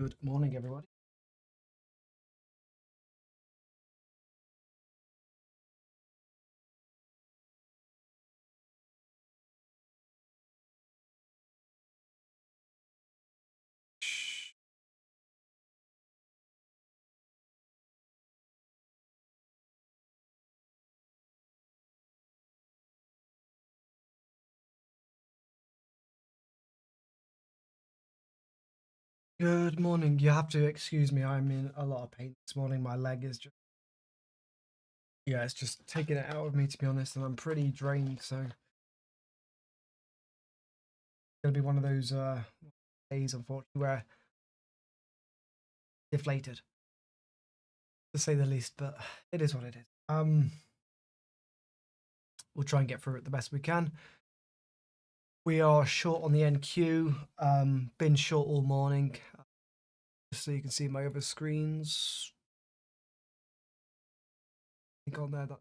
Good morning, everybody. Good morning. You have to excuse me. I'm in a lot of pain this morning. My leg is just, yeah, it's just taking it out of me, to be honest, and I'm pretty drained. So it's gonna be one of those days, unfortunately, where deflated, to say the least. But it is what it is. We'll try and get through it the best we can. We are short on the NQ. Been short all morning. Just so you can see my other screens. I think on there that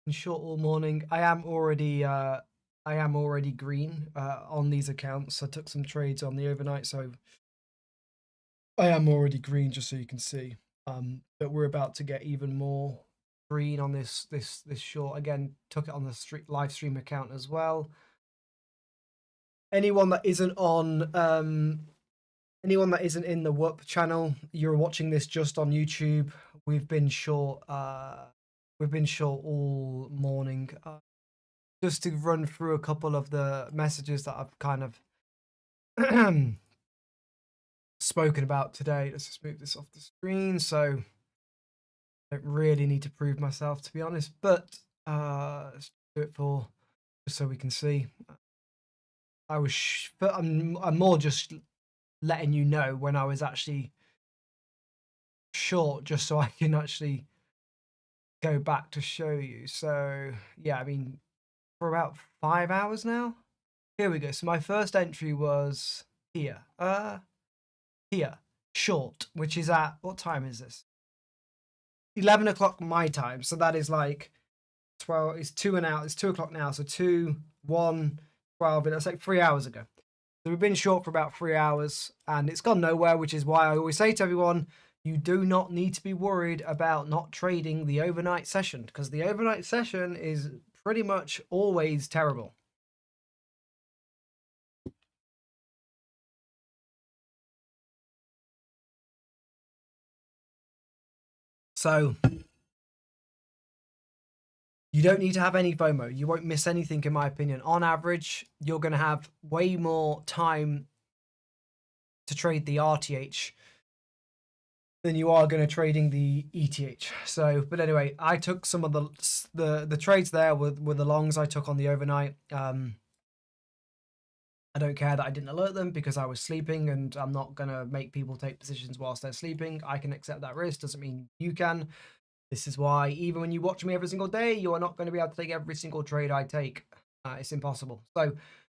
been short all morning. I am already green on these accounts. I took some trades on the overnight, so I am already green, just so you can see. But we're about to get even more green on this short. Again, took it on the live stream account as well. Anyone that isn't on anyone that isn't in the WUP channel, you're watching this just on YouTube. We've been short all morning. Just to run through a couple of the messages that I've kind of spoken about today. Let's just move this off the screen. So I don't really need to prove myself, to be honest, but let's do it for just so we can see. But I'm more just letting you know when I was actually short, just so I can actually go back to show you. So yeah, I mean, for about 5 hours now. Here we go. So my first entry was here. Here, short, which is at, what time is this? 11 o'clock my time. So that is like 12, it's 2 and out. It's 2 o'clock now. So 2, 1, 12, and that's like 3 hours ago. So we've been short for about 3 hours and it's gone nowhere, which is why I always say to everyone, you do not need to be worried about not trading the overnight session, because the overnight session is pretty much always terrible. So you don't need to have any FOMO. You won't miss anything, in my opinion. On average, you're going to have way more time to trade the RTH than you are going to trading the ETH. So, but anyway, I took some of the trades there were the longs I took on the overnight. I don't care that I didn't alert them because I was sleeping, and I'm not going to make people take positions whilst they're sleeping. I can accept that risk. Doesn't mean you can. This is why even when you watch me every single day, you are not going to be able to take every single trade I take. It's impossible. So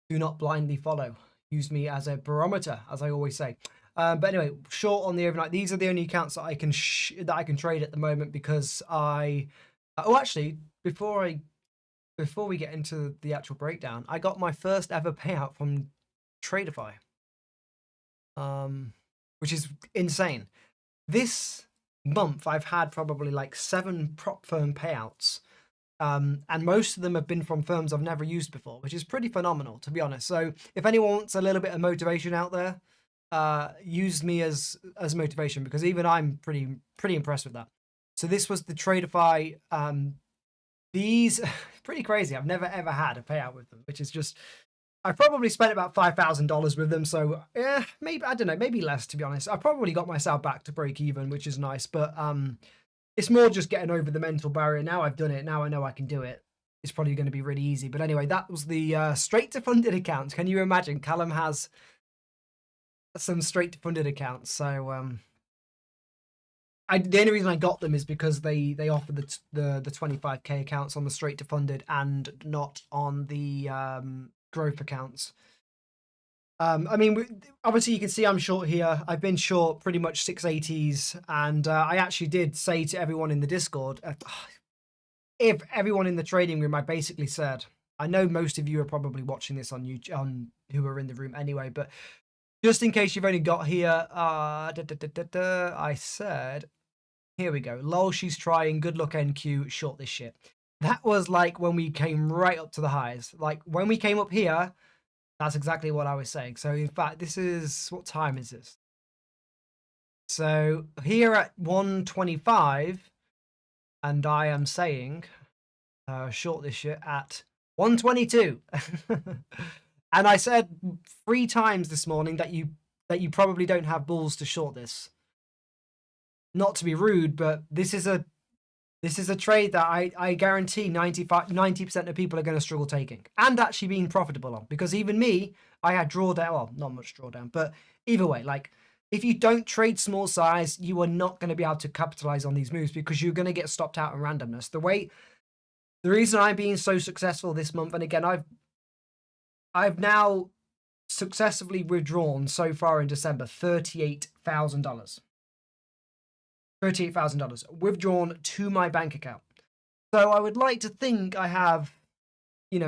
do not blindly follow. Use me as a barometer, as I always say. But anyway, short on the overnight. These are the only accounts that I can trade at the moment because actually, before we get into the actual breakdown, I got my first ever payout from Tradeify, which is insane. This month I've had probably like 7 prop firm payouts, and most of them have been from firms I've never used before, which is pretty phenomenal, to be honest. So if anyone wants a little bit of motivation out there, use me as motivation, because even I'm pretty impressed with that. So this was the Tradeify. These pretty crazy. I've never ever had a payout with them, which is just, I probably spent about $5,000 with them. So yeah, maybe, I don't know, maybe less, to be honest. I probably got myself back to break even, which is nice. But it's more just getting over the mental barrier. Now I've done it. Now I know I can do it. It's probably going to be really easy. But anyway, that was the straight to funded accounts. Can you imagine? Callum has some straight to funded accounts. So the only reason I got them is because they offer the 25k accounts on the straight to funded and not on the growth accounts. I mean, obviously you can see I'm short here. I've been short pretty much 680s, and I actually did say to everyone in the Discord, if everyone in the trading room, I basically said, I know most of you are probably watching this on YouTube, who are in the room anyway, but just in case you've only got here, I said, here we go. Lol, she's trying. Good luck, NQ. Short this shit. That was like when we came right up to the highs. Like when we came up here, that's exactly what I was saying. So in fact, this is, what time is this? So here at 125, and I am saying, short this shit at 122. And I said 3 times this morning that you probably don't have balls to short this. Not to be rude, but this is a trade that I guarantee 90% of people are going to struggle taking and actually being profitable on, because even me, I had drawdown, well, not much drawdown, but either way, like if you don't trade small size, you are not going to be able to capitalize on these moves because you're going to get stopped out in randomness. The reason I'm being so successful this month, and again, I've now successfully withdrawn so far in December $38,000. $38,000 withdrawn to my bank account. So I would like to think I have,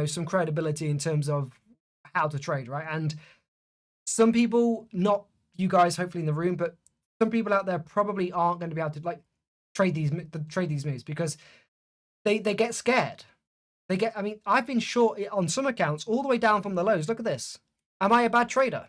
some credibility in terms of how to trade, right? And some people, not you guys, hopefully in the room, but some people out there probably aren't going to be able to like trade these moves because they get scared. I've been short on some accounts all the way down from the lows. Look at this. Am I a bad trader?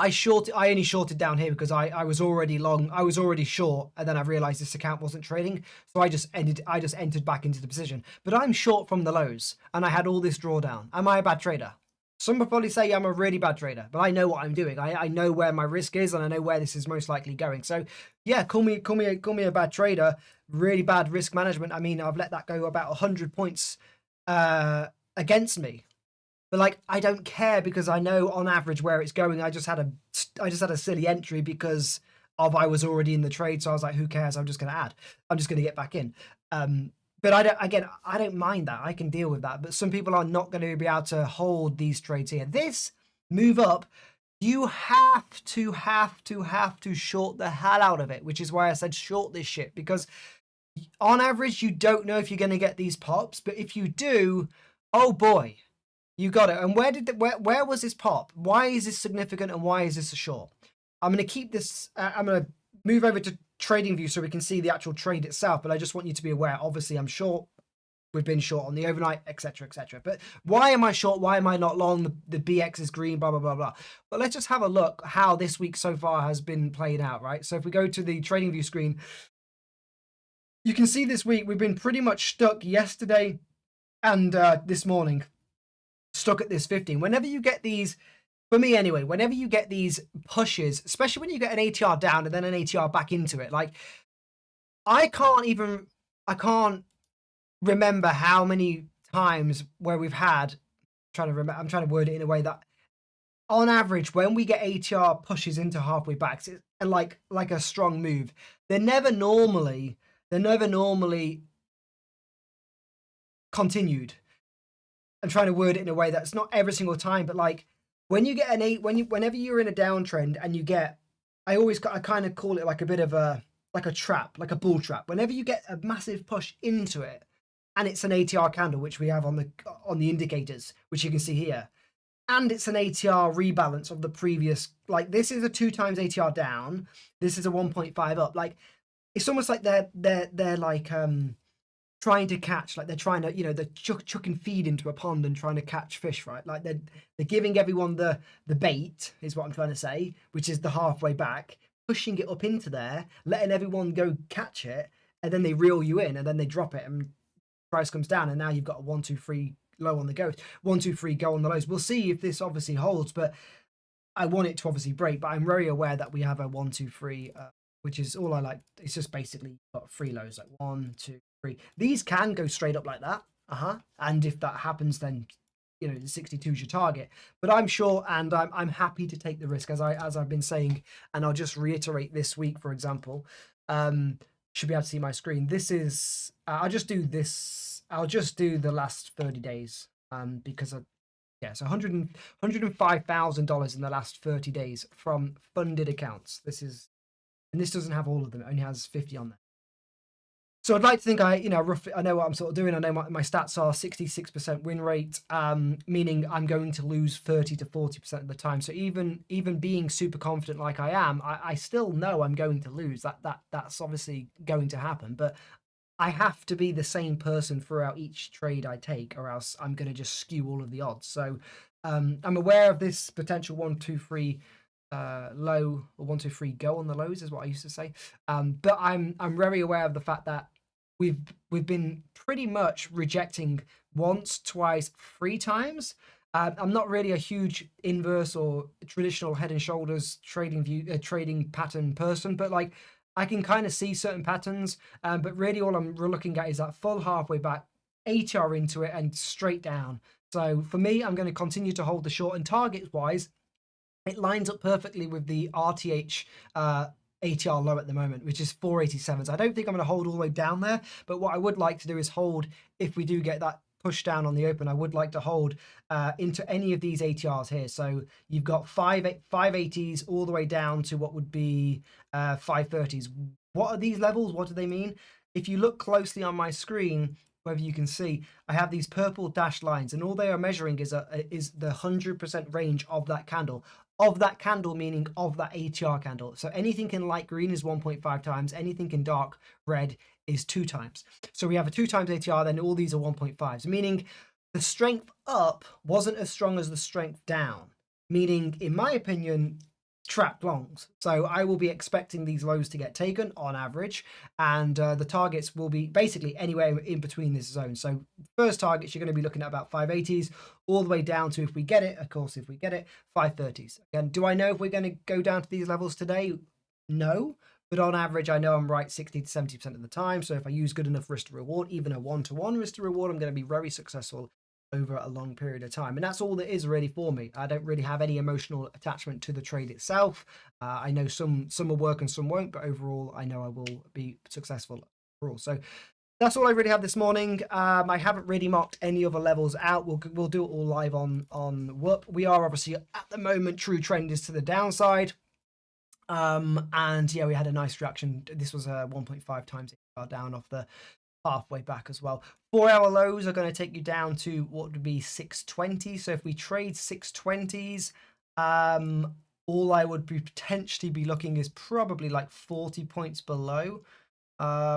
I only shorted down here because I was already long. I was already short, and then I realized this account wasn't trading, so I just entered back into the position. But I'm short from the lows, and I had all this drawdown. Am I a bad trader? Some will probably say I'm a really bad trader, but I know what I'm doing. I know where my risk is, and I know where this is most likely going. So yeah, call me a bad trader. Really bad risk management. I mean, I've let that go about 100 points against me. But like, I don't care because I know on average where it's going. I just had a silly entry because I was already in the trade. So I was like, who cares? I'm just going to add. I'm just going to get back in. But I don't mind that. I can deal with that. But some people are not going to be able to hold these trades here. This move up, you have to short the hell out of it, which is why I said short this shit, because on average, you don't know if you're going to get these pops. But if you do, oh boy. You got it. And where was this pop? Why is this significant and why is this a short? I'm going to keep this. I'm going to move over to TradingView so we can see the actual trade itself. But I just want you to be aware. Obviously, I'm short. We've been short on the overnight, etc., etc. But why am I short? Why am I not long? The BX is green, blah, blah, blah, blah. But let's just have a look how this week so far has been played out, right? So if we go to the TradingView screen, you can see this week we've been pretty much stuck yesterday and this morning. Stuck at this 15. Whenever you get these, for me anyway, whenever you get these pushes, especially when you get an ATR down and then an ATR back into it, like I can't remember how many times where we've had, I'm trying to word it in a way that on average, when we get ATR pushes into halfway backs, it's like a strong move. They're never normally continued. I'm trying to word it in a way that's not every single time, but like when you get whenever you're in a downtrend and you get, I kind of call it like a bit of a trap, like a bull trap. Whenever you get a massive push into it, and it's an ATR candle, which we have on the indicators, which you can see here, and it's an ATR rebalance of the previous. Like this is a 2 times ATR down. This is a 1.5 up. Like it's almost like they're like trying to catch, like they're trying to, they're chucking feed into a pond and trying to catch fish, right? Like they're giving everyone the bait, is what I'm trying to say, which is the halfway back, pushing it up into there, letting everyone go catch it, and then they reel you in, and then they drop it, and price comes down, and now you've got a 1, 2, 3 low on the go, 1, 2, 3 go on the lows. We'll see if this obviously holds, but I want it to obviously break. But I'm very aware that we have a 1, 2, 3. Which is all I like. It's just basically got 3 lows, like 1, 2, 3. These can go straight up like that. And if that happens, then the 62 is your target. But I'm sure, and I'm happy to take the risk, as I've been saying. And I'll just reiterate this week, for example. Should be able to see my screen. This is. I'll just do this. I'll just do the last 30 days. Because so $105,000 in the last 30 days from funded accounts. And this doesn't have all of them. It only has 50 on there. So I'd like to think roughly, I know what I'm sort of doing. I know my stats are 66% win rate, meaning I'm going to lose 30 to 40% of the time. So even being super confident like I am, I still know I'm going to lose. That's obviously going to happen. But I have to be the same person throughout each trade I take, or else I'm going to just skew all of the odds. So I'm aware of this potential 1, 2, 3 low, or 1, 2, 3 go on the lows is what I used to say. But I'm very aware of the fact that we've been pretty much rejecting once, twice, 3 times. I'm not really a huge inverse or traditional head and shoulders trading pattern person, but like I can kind of see certain patterns. But really, all I'm looking at is that full halfway back, ATR into it, and straight down. So for me, I'm going to continue to hold the short, and targets wise, it lines up perfectly with the RTH ATR low at the moment, which is 487. So I don't think I'm going to hold all the way down there, but what I would like to do is hold, if we do get that push down on the open, I would like to hold into any of these ATRs here. So you've got 580s all the way down to what would be 530s. What are these levels? What do they mean? If you look closely on my screen, whether you can see, I have these purple dashed lines, and all they are measuring is the 100% range of that candle. Of that candle, meaning of that ATR candle. So anything in light green is 1.5 times, anything in dark red is 2 times. So we have a 2 times ATR, then all these are 1.5s, meaning the strength up wasn't as strong as the strength down, meaning, in my opinion, trapped longs. So I will be expecting these lows to get taken on average, and the targets will be basically anywhere in between this zone. So first targets, you're going to be looking at about 580s all the way down to, if we get it, of course, if we get it, 530s. Again, do I know if we're going to go down to these levels today? No. But on average, I know I'm right 60 to 70% of the time. So if I use good enough risk to reward, even a 1-to-1 risk to reward, I'm going to be very successful over a long period of time. And that's all that is really for me. I don't really have any emotional attachment to the trade itself. I know some will work and some won't, but overall, I know I will be successful overall. So that's all I really have this morning. I haven't really marked any other levels out. We'll do it all live on Whoop. We are obviously at the moment, true trend is to the downside. And yeah, we had a nice reaction. This was a 1.5 times down off the halfway back as well. 4-hour lows are going to take you down to what would be 620. So if we trade 620s, all I would be potentially be looking is probably like 40 points below,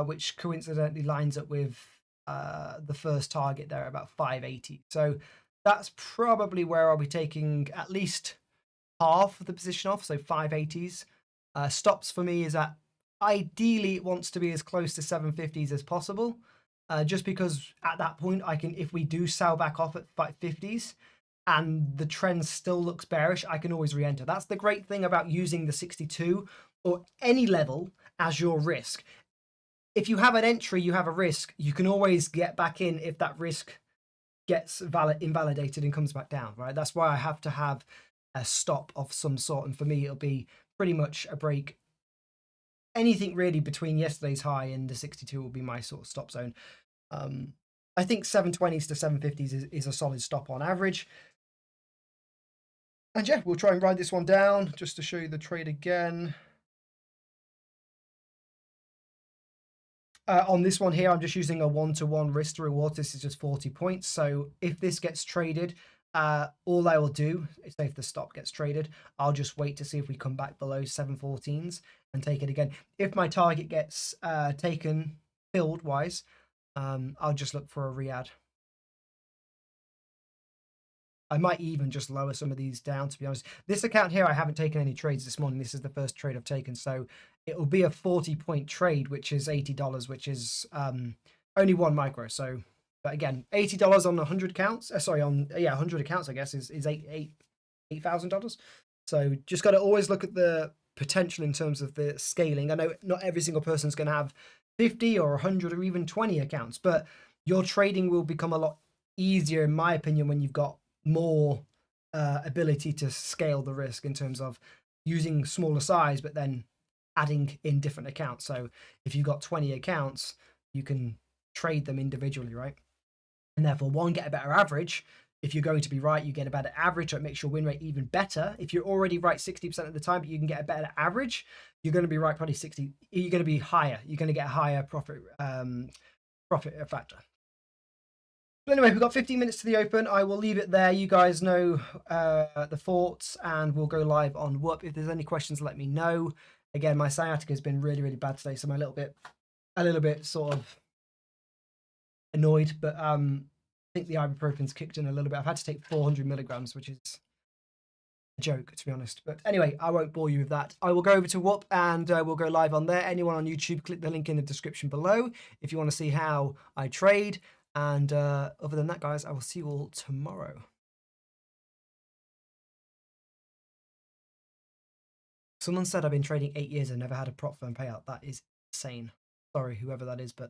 which coincidentally lines up with the first target there, about 580. So that's probably where I'll be taking at least half of the position off, so 580s. Stops for me is that ideally it wants to be as close to 750s as possible, just because at that point I can, if we do sell back off at 550s and the trend still looks bearish, I can always re-enter. That's the great thing about using the 62 or any level as your risk. If you have an entry, you have a risk, you can always get back in if that risk gets invalidated and comes back down, right? That's why I have to have a stop of some sort, and for me it'll be pretty much a break. Anything really between yesterday's high and the 62 will be my sort of stop zone. I think 720s to 750s is a solid stop on average. And yeah, we'll try and ride this one down just to show you the trade again. On this one here, I'm just using a 1-to-1 risk to reward. This is just 40 points. So if this gets traded, all I will do is, if the stop gets traded, I'll just wait to see if we come back below 714s and take it again. If my target gets taken filled wise, I'll just look for a re-add. I might even just lower some of these down, to be honest. This account here, I haven't taken any trades this morning. This is the first trade I've taken. So it will be a 40-point trade, which is $80, which is only 1 micro. So, but again, $80 on 100 accounts. Sorry, on 100 accounts, I guess, is $8,000. So just got to always look at the potential in terms of the scaling. I know not every single person's going to have 50 or 100 or even 20 accounts, but your trading will become a lot easier, in my opinion, when you've got more ability to scale the risk in terms of using smaller size, but then adding in different accounts. So if you've got 20 accounts, you can trade them individually, right? And therefore, one, get a better average, if you're going to be right, you get a better average, so it makes your win rate even better. If you're already right 60% of the time, but you can get a better average, you're going to be right probably 60. You're going to be higher. You're going to get a higher profit factor. But anyway, we've got 15 minutes to the open. I will leave it there. You guys know the thoughts, and we'll go live on Whoop. If there's any questions, let me know. Again, my sciatica has been really, really bad today, so I'm a little bit sort of annoyed. But I think the ibuprofen's kicked in a little bit. I've had to take 400 milligrams, which is a joke, to be honest. But anyway, I won't bore you with that. I will go over to Whoop, and we'll go live on there. Anyone on YouTube, click the link in the description below if you want to see how I trade. And other than that, guys, I will see you all tomorrow. Someone said I've been trading 8 years and never had a prop firm payout. That is insane. Sorry, whoever that is, but